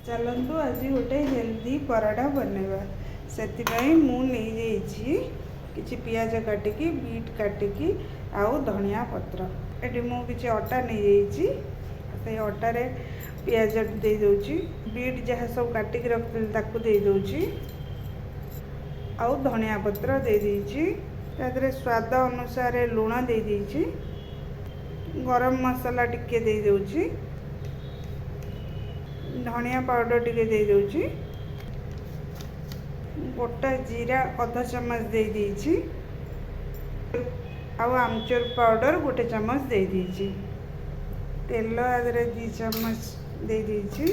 चलतु आज गोटे हेल्दी पराठा बनवा से मुझे किसी पियाज काटिकी बीट काटिकी आउ धनिया पत्र ये मुझे अटा नहीं से अटारे पियाज दे दूची बीट जहाँ सब काटिकी रखी दे दूची आउ धनिया पत्र दे दीची तादरे स्वाद अनुसार लुण दे दीची गरम मसाला टिके दे दूची धनिया पाउडर टिके दे दूची गोटा जीरा आधा चम्मच दे दीची आउ आमचूर पाउडर गोटे चम्मच दे दीची तेल आदरे 2 चम्मच दे दीची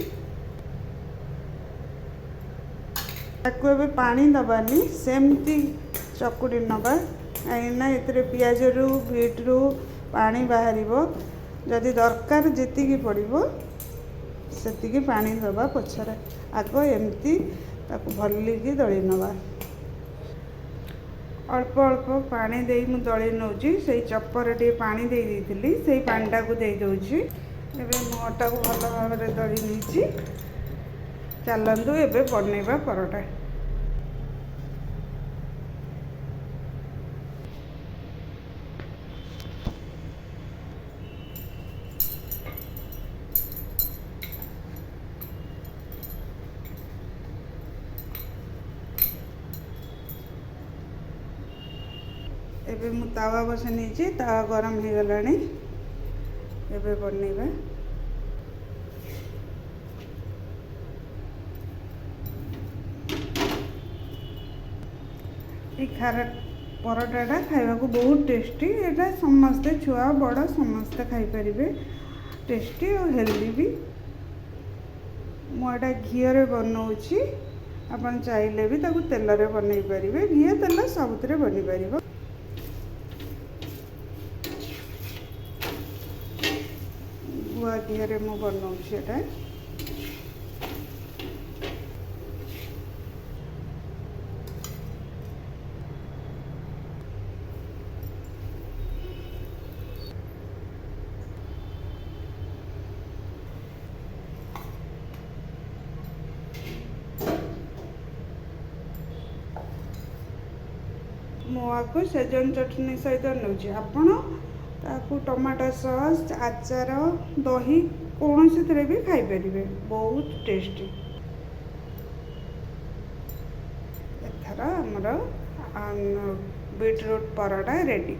ताको एबे पानी दबानी सेमती चकुड़ी नबा कहीं एतरे पियाज रु बीट रु पानी बाहर जदि दरकार जेतिकी पड़िबो सेतिकी पानी दबा पछरे आग एमती ताको भलिकी दली नवा अल्प अल्प पानी दे मु दली नौची से चपर टे पानी दे देइतिली से पानीटा को दे दउची एबे मु अटा को भल भाव में दली नीची चलंतु एबे बनैबा परोटा एबे मु तावा बसा नहीं तावा गरम हो गलानी एबे बनैबा ये खारा परोटाटा खाइबा को बहुत टेस्टी एटा समस्ते छुआ बड़ समस्ते खाई परिबे टेस्टी और हेल्दी भी मुटा घी रे बनाऊँगी आपन चाहिए भी ताकू तेल रे बनई पारिबे घी तेल सबुतरे बनी पारिबो गुआ घी रे मु बनाऊँगी एटा मुआ को सेजन चटनी सहित नौची आपण ताकू टमाटो सॉस आचार दही कौन से भी खाई परिबे बहुत टेस्टी एथरा हमर बीटरूट पराठा रेडी।